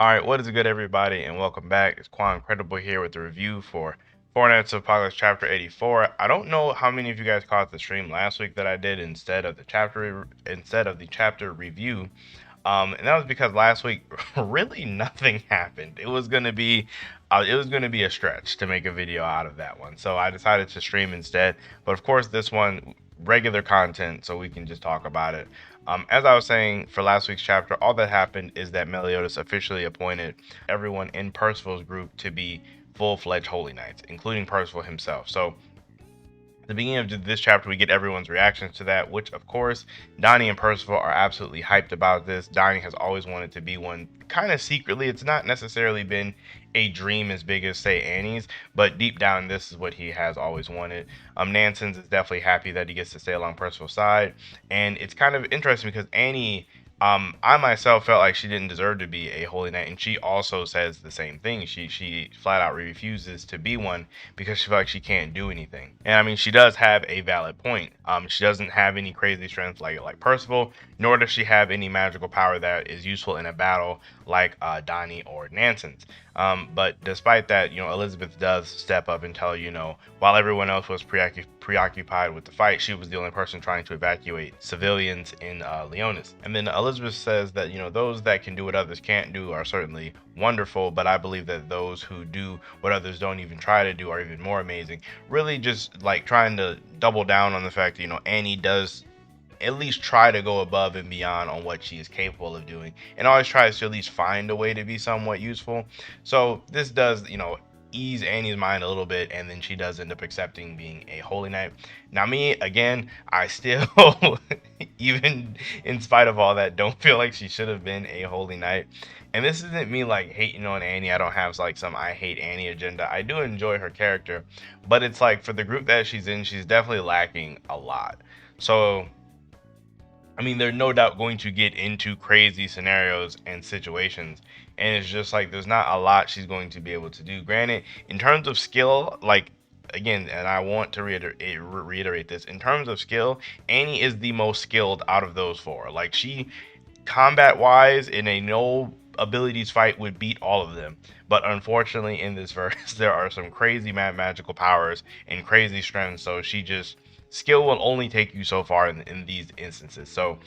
All right, what is good, everybody, and welcome back. It's Quancredible here with the review for Four Nights of Apocalypse Chapter 84. I don't know how many of you guys caught the stream last week that I did instead of the chapter review, and that was because last week really nothing happened. It was gonna be a stretch to make a video out of that one, so I decided to stream instead. But of course, this one regular content, so we can just talk about it. As I was saying for last week's chapter, all that happened is that Meliodas officially appointed everyone in Percival's group to be full-fledged Holy Knights, including Percival himself. So at the beginning of this chapter, we get everyone's reactions to that, which, of course, Donnie and Percival are absolutely hyped about this. Donnie has always wanted to be one, kind of secretly. It's not necessarily been a dream as big as, say, Annie's, but deep down, this is what he has always wanted. Nanson's is definitely happy that he gets to stay along Percival's side, and it's kind of interesting because Annie, I myself felt like she didn't deserve to be a holy knight, and she also says the same thing. She flat out refuses to be one because she feels like she can't do anything. And I mean, she does have a valid point. She doesn't have any crazy strength like Percival, nor does she have any magical power that is useful in a battle like Donnie or Nanson's. But despite that, Elizabeth does step up and tell while everyone else was preoccupied with the fight, she was the only person trying to evacuate civilians in Leonis. And then Elizabeth says that those that can do what others can't do are certainly wonderful, but I believe that those who do what others don't even try to do are even more amazing. Really, just like trying to double down on the fact that Annie does at least try to go above and beyond on what she is capable of doing, and always tries to at least find a way to be somewhat useful. So this does, ease Annie's mind a little bit, and then she does end up accepting being a holy knight. Now, me, again, I still, even in spite of all that, don't feel like she should have been a holy knight. And this isn't me like hating on Annie. I don't have like some I hate Annie agenda. I do enjoy her character, but it's like for the group that she's in, she's definitely lacking a lot. So I mean, they're no doubt going to get into crazy scenarios and situations, and it's just like there's not a lot she's going to be able to do. Granted, in terms of skill, like again, and I want to reiterate this, in terms of skill, Annie is the most skilled out of those four. Like she, combat wise, in a no abilities fight would beat all of them. But unfortunately, in this verse, there are some crazy magical powers and crazy strengths. So she just skill will only take you so far in these instances. So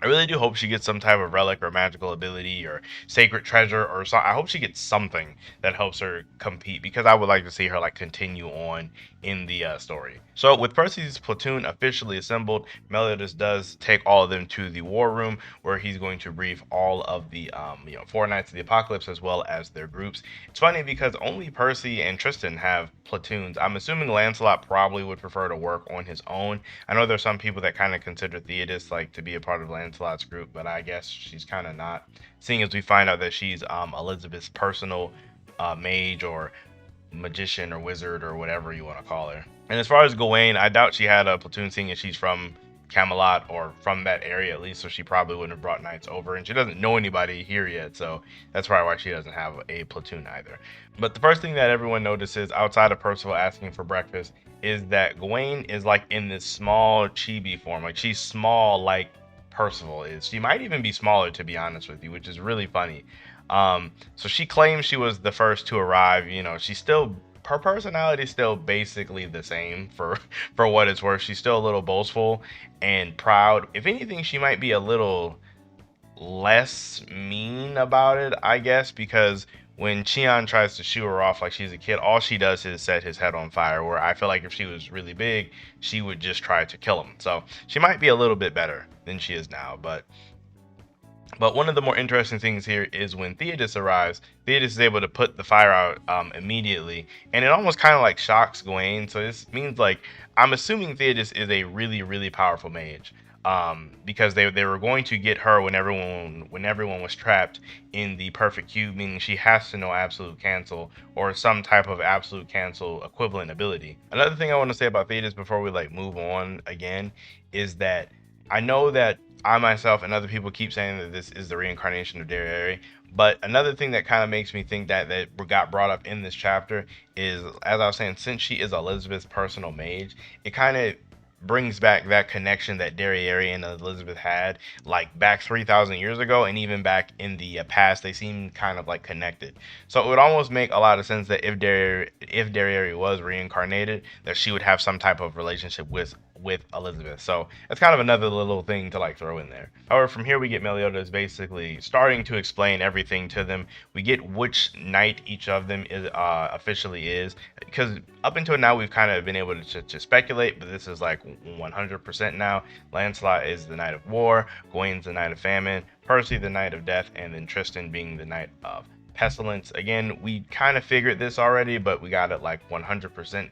I really do hope she gets some type of relic or magical ability or sacred treasure or so. I hope she gets something that helps her compete, because I would like to see her like continue on in the story. So with Percy's platoon officially assembled, Meliodas does take all of them to the war room, where he's going to brief all of the four knights of the apocalypse as well as their groups. It's funny because only Percy and Tristan have platoons. I'm assuming Lancelot probably would prefer to work on his own. I know there's some people that kind of consider Theodos like to be a part of Lancelot's group, but I guess she's kind of not, seeing as we find out that she's Elizabeth's personal mage or magician or wizard or whatever you want to call her. And as far as Gawain, I doubt she had a platoon, seeing as she's from Camelot or from that area at least, so she probably wouldn't have brought knights over, and she doesn't know anybody here yet, so that's probably why she doesn't have a platoon either. But the first thing that everyone notices outside of Percival asking for breakfast is that Gawain is like in this small chibi form. Like she's small like Percival is. She might even be smaller, to be honest with you, which is really funny. So she claims she was the first to arrive. She's still, her personality is still basically the same for for what it's worth. She's still a little boastful and proud. If anything, she might be a little less mean about it, I guess, because when Cheon tries to shoo her off like she's a kid, all she does is set his head on fire, where I feel like if she was really big, she would just try to kill him. So she might be a little bit better than she is now. But one of the more interesting things here is when Theodos arrives, Theodos is able to put the fire out immediately, and it almost kind of like shocks Gawain. So this means, like, I'm assuming Theodos is a really, really powerful mage, because they were going to get her when everyone was trapped in the perfect cube, meaning she has to know absolute cancel or some type of absolute cancel equivalent ability. Another thing I want to say about Theodos before we like move on again is that I know that I myself and other people keep saying that this is the reincarnation of Derriere, but another thing that kind of makes me think that got brought up in this chapter is, as I was saying, since she is Elizabeth's personal mage, it kind of brings back that connection that Derriere and Elizabeth had, like back 3,000 years ago, and even back in the past, they seem kind of like connected. So it would almost make a lot of sense that if Derriere was reincarnated, that she would have some type of relationship with Elizabeth. So it's kind of another little thing to like throw in there. However, from here we get Meliodas basically starting to explain everything to them. We get which knight each of them is officially is, because up until now we've kind of been able to speculate, but this is like 100% now. Lancelot is the Knight of War, Gawain's the Knight of Famine, Percy the Knight of Death, and then Tristan being the Knight of Pestilence. Again, we kind of figured this already, but we got it like 100%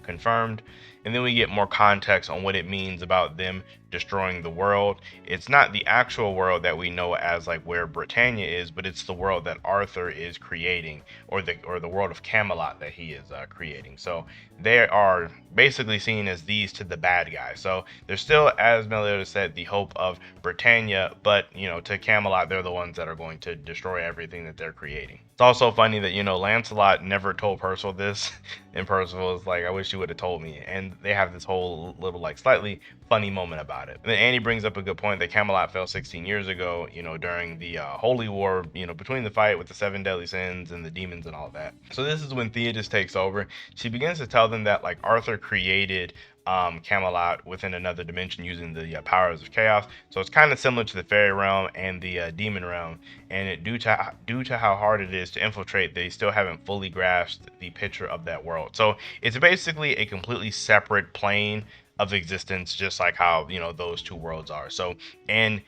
confirmed. And then we get more context on what it means about them destroying the world. It's not the actual world that we know as like where Britannia is, but it's the world that Arthur is creating, or the world of Camelot that he is creating. So they are basically seen as these to the bad guys. So there's still, as Meliodas said, the hope of Britannia, but to Camelot, they're the ones that are going to destroy everything that they're creating. It's also funny that Lancelot never told Percival this, and Percival is like, I wish you would have told me. And they have this whole little like slightly funny moment about it. And then Annie brings up a good point that Camelot fell 16 years ago, during the Holy War, between the fight with the 7 deadly sins and the demons and all that. So this is when Theodos takes over. She begins to tell them that like Arthur created Camelot within another dimension using the powers of chaos. So it's kind of similar to the fairy realm and the demon realm. And due to how hard it is to infiltrate, they still haven't fully grasped the picture of that world. So it's basically a completely separate plane of existence, just like how those two worlds are. So, and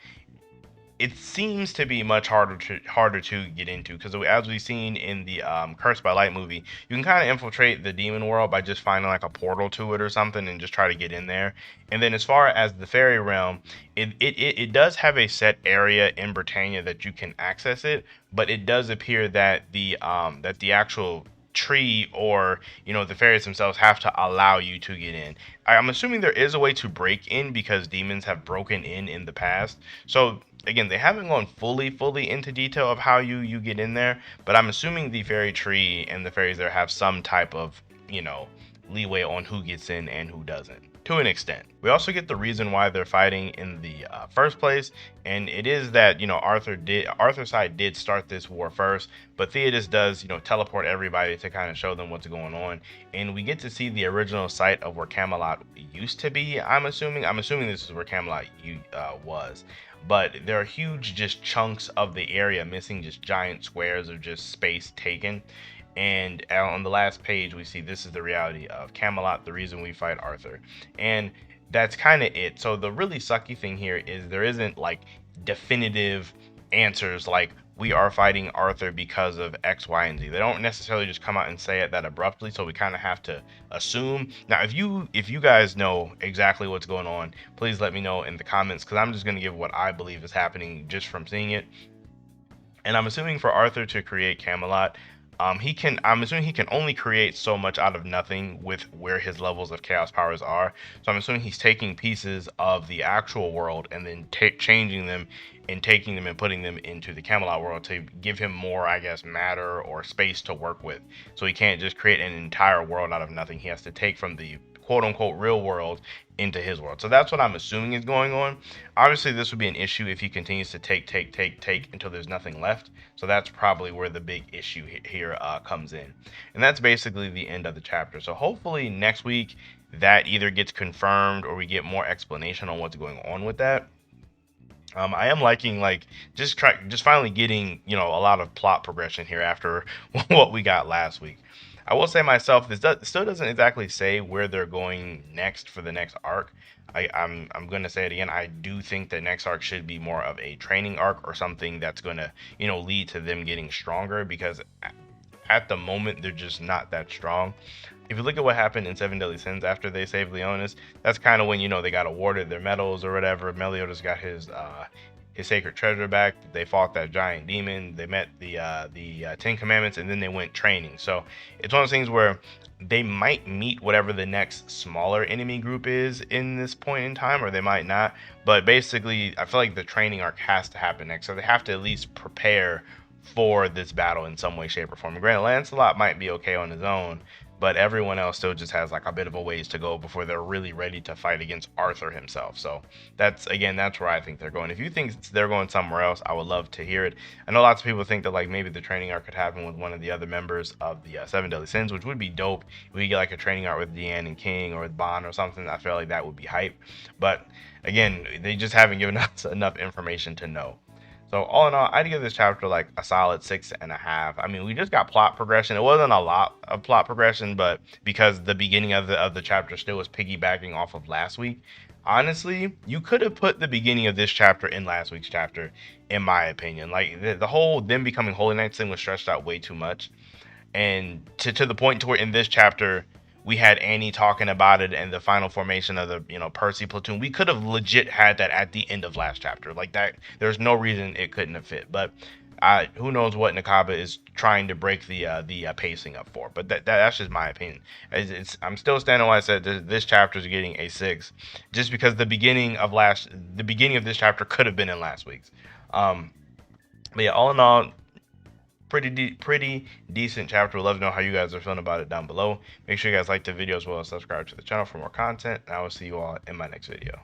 it seems to be much harder to get into, because as we've seen in the Cursed by Light movie, you can kind of infiltrate the demon world by just finding like a portal to it or something and just try to get in there. And then as far as the fairy realm, it does have a set area in Britannia that you can access it, but it does appear that the actual tree, or the fairies themselves, have to allow you to get in. I'm assuming there is a way to break in, because demons have broken in the past. So again, they haven't gone fully into detail of how you get in there, but I'm assuming the fairy tree and the fairies there have some type of leeway on who gets in and who doesn't, to an extent. We also get the reason why they're fighting in the first place, and it is that Arthur's side did start this war first, but Theodos does teleport everybody to kind of show them what's going on, and we get to see the original site of where Camelot used to be. I'm assuming this is where Camelot was, but there are huge just chunks of the area missing, just giant squares of just space taken. And on the last page, we see this is the reality of Camelot, the reason we fight Arthur. And that's kind of it. So the really sucky thing here is there isn't like definitive answers like we are fighting Arthur because of X, Y, and Z. They don't necessarily just come out and say it that abruptly, so we kind of have to assume. Now, if you guys know exactly what's going on, please let me know in the comments, because I'm just going to give what I believe is happening just from seeing it. And I'm assuming for Arthur to create Camelot, I'm assuming he can only create so much out of nothing with where his levels of chaos powers are. So I'm assuming he's taking pieces of the actual world and then changing them and taking them and putting them into the Camelot world to give him more, I guess, matter or space to work with. So he can't just create an entire world out of nothing. He has to take from the quote unquote real world into his world. So that's what I'm assuming is going on. Obviously, this would be an issue if he continues to take until there's nothing left. So that's probably where the big issue here comes in. And that's basically the end of the chapter. So hopefully next week that either gets confirmed or we get more explanation on what's going on with that. I am liking just finally getting a lot of plot progression here after what we got last week. I will say myself, still doesn't exactly say where they're going next for the next arc. I'm going to say it again. I do think the next arc should be more of a training arc or something that's going to, lead to them getting stronger, because at the moment they're just not that strong. If you look at what happened in 7 Deadly Sins after they saved Leonis, that's kind of when, they got awarded their medals or whatever. Meliodas got his sacred treasure back. They fought that giant demon. They met the 10 Commandments, and then they went training. So it's one of those things where they might meet whatever the next smaller enemy group is in this point in time, or they might not. But basically, I feel like the training arc has to happen next. So they have to at least prepare for this battle in some way, shape, or form. Granted, Lancelot might be okay on his own, but everyone else still just has like a bit of a ways to go before they're really ready to fight against Arthur himself. So that's where I think they're going. If you think they're going somewhere else, I would love to hear it. I know lots of people think that like maybe the training arc could happen with one of the other members of the Seven Deadly Sins, which would be dope. If we get like a training arc with Deanne and King or with Bond or something, I feel like that would be hype. But again, they just haven't given us enough information to know. So all in all, I'd give this chapter like a solid 6.5. I mean, we just got plot progression. It wasn't a lot of plot progression, but because the beginning of the chapter still was piggybacking off of last week, honestly, you could have put the beginning of this chapter in last week's chapter, in my opinion. Like the whole them becoming Holy Knights thing was stretched out way too much, and to the point to where in this chapter we had Annie talking about it and the final formation of the Percy platoon. We could have legit had that at the end of last chapter, like that. There's no reason it couldn't have fit, but who knows what Nakaba is trying to break the pacing up for. But that's just my opinion. I'm still standing on what I said. This chapter is getting a 6, just because the beginning of this chapter could have been in last week's. But yeah, all in all, pretty decent chapter. We'd love to know how you guys are feeling about it down below. Make sure you guys like the video as well as subscribe to the channel for more content, and I will see you all in my next video.